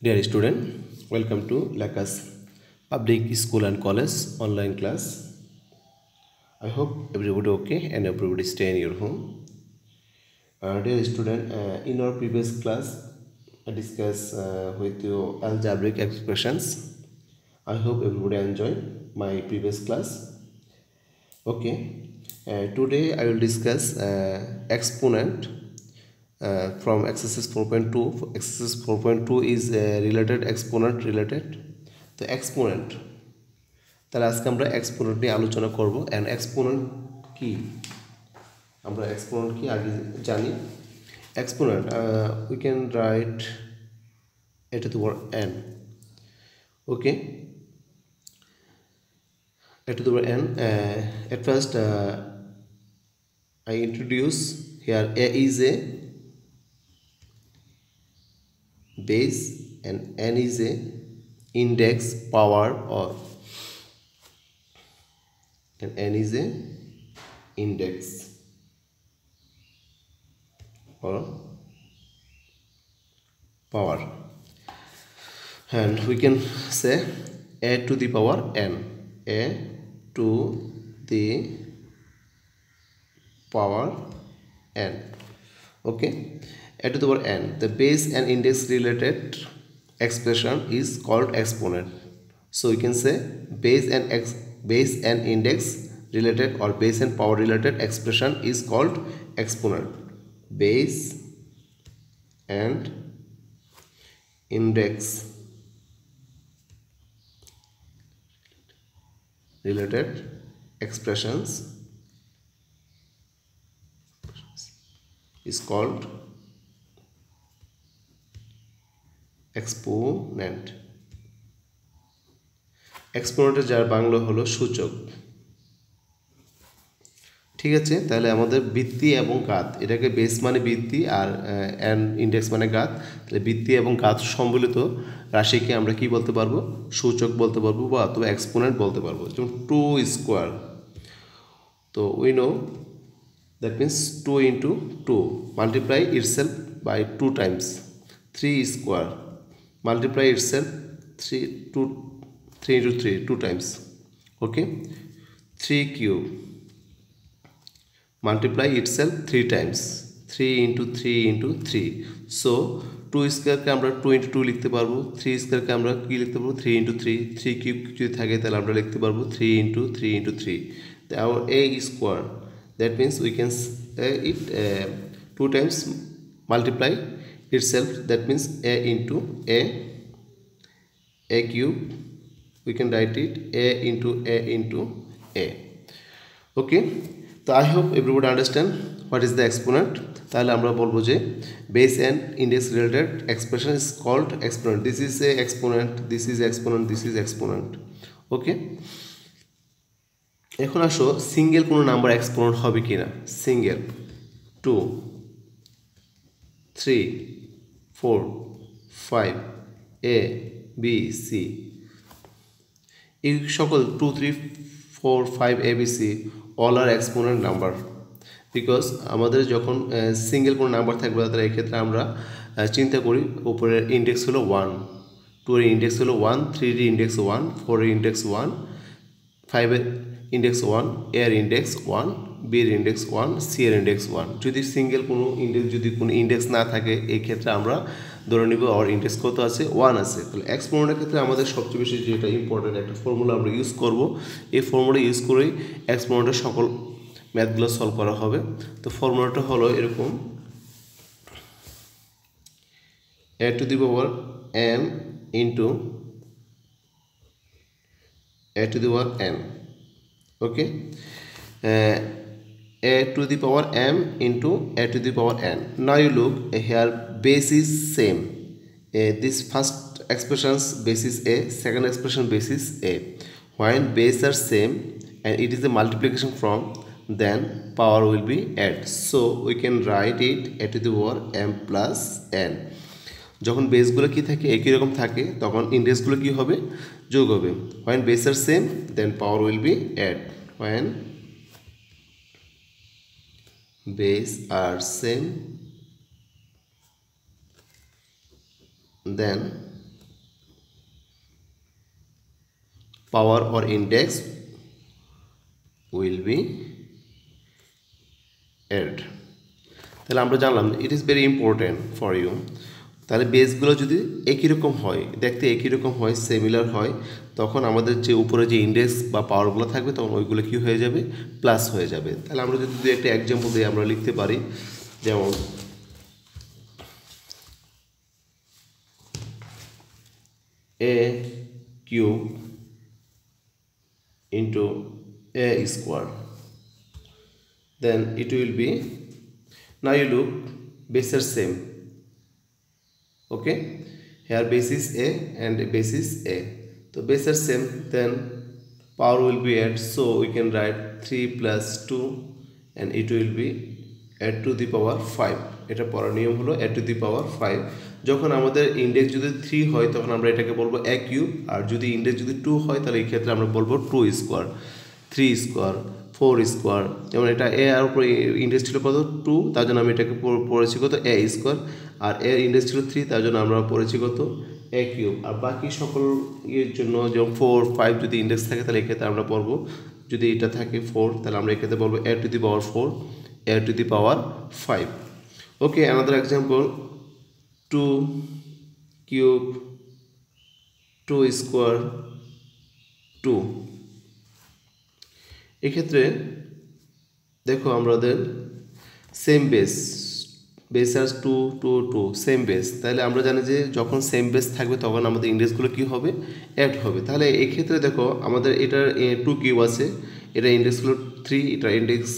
Dear student, welcome to Lakas Public School and College online class. I hope everybody okay and everybody stay in your home. Dear student, in our previous class, I discussed with you algebraic expressions. I hope everybody enjoyed my previous class. Okay, today I will discuss exponent from exercise 4.2. Exercise 4.2 is related exponent related. The exponent তাহলে আজকে আমরা exponent নিয়ে আলোচনা করব and exponent কি আমরা exponent কি আগে জানি exponent we can write a to the power n. Okay, a to the power n. At first I introduce here a is a base and n is a index power or and n is a index or power, and we can say a to the power n, a to the power n. Okay, a to the power n, the base and index related expression is called exponent. So we can say base and index related or base and power related expression is called exponent. Base and index related expressions is called exponent. এক্সপোনেন্টের যার বাংলা হলো সূচক। ঠিক আছে, তাহলে আমাদের ভিত্তি এবং ঘাত, এটাকে বেস মানে ভিত্তি আর ইন্ডেক্স মানে ঘাত। তাহলে ভিত্তি এবং ঘাত সম্বলিত রাশিকে আমরা কি বলতে পারবো? সূচক বলতে পারবো বা অথবা এক্সপোনেন্ট বলতে পারবো। যেমন 2 স্কোয়ার, তো we know that means 2 into 2 multiply itself by 2 times. 3 square multiply itself 3 into 3 2 times. Okay, 3 cube multiply itself 3 times, 3 into 3 into 3. So 2 square কে আমরা 2 into 2 লিখতে পারবো, 3 স্কয়ার কে আমরা কি লিখতে পারবো? 3 into 3. 3 কিউব যদি থাকে তাহলে আমরা লিখতে পারবো 3 into 3 into 3. Our a square, that means we can say it 2 times multiply itself, that means a into a cube. We can write it a into a. Okay, so I hope everybody understand what is the exponent. তাহলে আমরা বলবো যে base and index related expression is called exponent. This is a exponent, this is exponent, this is exponent. Okay, এখন আসো single কোনো number exponent হবে কিনা। Single 2 3 4 5 a b c, এই সকল 2 3 4 5 abc all are exponent number, because আমাদের যখন single কোনো নাম্বার থাকবে তাহলে এই ক্ষেত্রে আমরা চিন্তা করি উপরের ইন্ডেক্স হলো 1, 2 এর ইন্ডেক্স হলো 1, 3 এর ইন্ডেক্স 1, 4 এর ইন্ডেক্স 1, 5 এর ইন্ডেক্স 1, a এর ইন্ডেক্স 1, b এর ইন্ডেক্স 1, c এর ইন্ডেক্স 1। যদি সিঙ্গেল কোনো ইন্ডেক্স যদি কোনো ইন্ডেক্স না থাকে এই ক্ষেত্রে আমরা ধরে নিব আর ইন্ডেক্স কত আছে? 1 আছে। তাহলে এক্সপোনেন্টের ক্ষেত্রে আমাদের সবচেয়ে বেশি যেটা ইম্পর্টেন্ট একটা ফর্মুলা আমরা ইউজ করব, এই ফর্মুলা ইউজ করেই এক্সপোনেন্টের সকল ম্যাথগুলো সলভ করা হবে। তো ফর্মুলাটা হলো এরকম, a to the power m into a to the power n. Okay, a to the power m into a to the power n. Now you look here, base is same. This first expression's base is a, second expression base is a. When base are same and it is a multiplication from, then power will be add. So we can write it a to the power m plus n. যখন বেসগুলো কি থাকে একই রকম থাকে তখন ইন্ডেক্সগুলো কি হবে? যোগ হবে। when base are same then power will be add. when base are same then power or index will be added. তাহলে আমরা জানলাম it is very important for you. তাহলে বেসগুলো যদি একই রকম হয়, দেখতে একই রকম হয়, সিমিলার হয়, তখন আমাদের যে উপরে যে ইন্ডেক্স বা পাওয়ারগুলো থাকবে তখন ওইগুলো কী হয়ে যাবে, প্লাস হয়ে যাবে। তাহলে আমরা যদি একটা এক্সাম্পল দিয়ে আমরা লিখতে পারি, যেমন a cube into a square, then it will be, now you look, base are same, okay, here base is a and base is a, so base are same, then power will be add, so we can write 3 plus 2 and it will be add to the power 5. এটা পড়ার নিয়ম হলো add to the power 5। যখন আমাদের index যদি 3 হয় তখন আমরা এটাকে বলবো a কিউব, আর যদি ইন্ডেক্স যদি 2 হয় তাহলে এই ক্ষেত্রে আমরা বলবো 2 স্কোয়ার, 3 স্কোয়ার, 4 স্কোয়ার। যেমন এটা এ আর উপরে ইন্ডেক্স ছিল কত, 2, তার জন্য আমি এটাকে পড়েছি কত, a স্কোয়ার, আর এর ইন্ডেক্স ছিল 3, তার জন্য আমরা পড়েছি কত, a কিউব। আর বাকি সকল এর জন্য যেমন 4, 5 যদি ইন্ডেক্স থাকে তাহলে এক্ষেত্রে আমরা পড়বো, যদি এটা থাকে 4 তাহলে আমরা এক্ষেত্রে বলবো a to the power 4, a to the power 5. Okay, another example, 2 cube, 2 square, 2। এক্ষেত্রে দেখো আমাদের সেম বেস আর 2 2 2 সেম বেস, তাহলে আমরা জানি যে যখন সেম বেস থাকবে তখন আমাদের ইন্ডেক্সগুলো কী হবে, অ্যাড হবে। তাহলে এক্ষেত্রে দেখো আমাদের এটার 2 কিউব আছে, এটা ইন্ডেক্সগুলো 3, এটা ইন্ডেক্স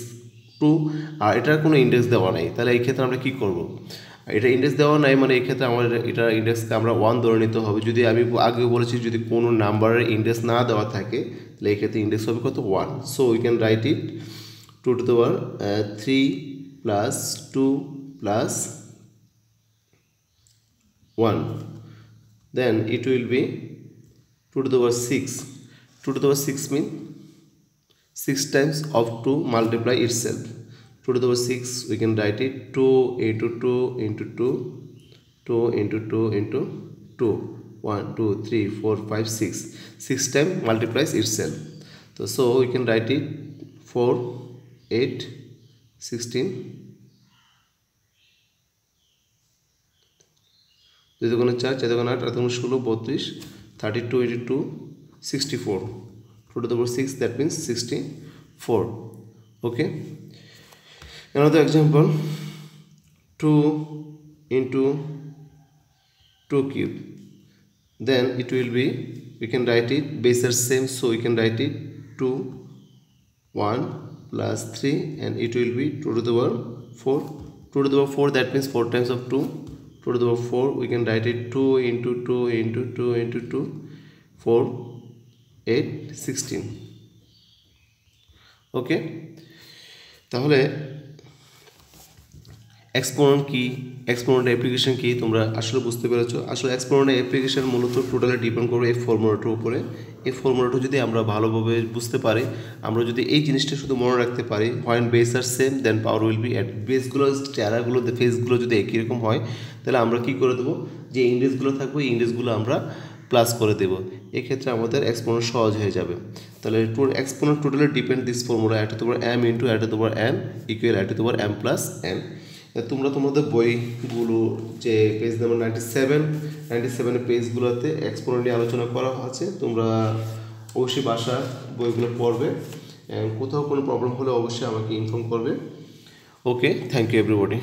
2, আর এটার কোনো ইন্ডেক্স দেওয়া নাই। তাহলে এই ক্ষেত্রে আমরা কী করব, এটা ইন্ডেক্স দেওয়া নাই মানে এই ক্ষেত্রে আমাদের এটার ইন্ডেক্সকে আমরা 1 ধরে নিতে হবে। যদি আমি আগে বলেছি যদি কোনো নাম্বারের ইন্ডেক্স না দেওয়া থাকে তাহলে এই ক্ষেত্রে ইন্ডেক্স হবে কত, 1। So we can write it 2 to the power 3 plus 2 plus 1, then it will be 2 to the power 6. 2 to the power 6 means 6 times of 2 multiply itself. 2 to the power 6 we can write it 2 into 2 into 2, 2 into 2 into 2, 1 2 3 4 5 6, 6 times multiplies itself. So we can write it 4 8 16, 2 4 4 8 8 16 32, 32 into 2 64, 2 to the power 6 that means 64. Okay, another example, 2 into 2 cube, then it will be, we can write it, base are same, so we can write it 2 1 plus 3 and it will be 2 to the power 4, 2 to the power 4 that means 4 times of 2, 2 to the power 4 we can write it 2 into 2 into 2 into 2, 4 8 16. Okay, তাহলে exponent কি, এক্সপোনেন্টের application কি তোমরা আসলে বুঝতে পেরেছো। আসলে এক্সপোনেন্টের application মূলত totally depend করবে এই ফর্মুলাটার উপরে। এই ফর্মুলাটা যদি আমরা ভালোভাবে বুঝতে পারি, আমরা যদি এই জিনিসটা শুধু মনে রাখতে পারি, when base are same then power will be add, বেসগুলো চেহারাগুলো ফেসগুলো যদি একই রকম হয় তাহলে আমরা কী করে দেবো, যে ইন্ডেক্সগুলো থাকবে ইন্ডেক্সগুলো আমরা প্লাস করে দেব, এক্ষেত্রে আমাদের এক্সপোনেন্ট সহজ হয়ে যাবে। তাহলে exponent totally depend this formula at to the power m into at to the power n equal at to the power m plus n। তোমরা তোমাদের বইগুলো যে পেজ নাম্বার 97 পেজগুলোতে এক্সপোনেন্ট নিয়ে আলোচনা করা আছে, তোমরা অবশ্যই বাসা বইগুলো পড়বে, কোথাও কোনো প্রবলেম হলে অবশ্যই আমাকে ইনফর্ম করবে। ওকে, থ্যাংক ইউ এভরিবডি।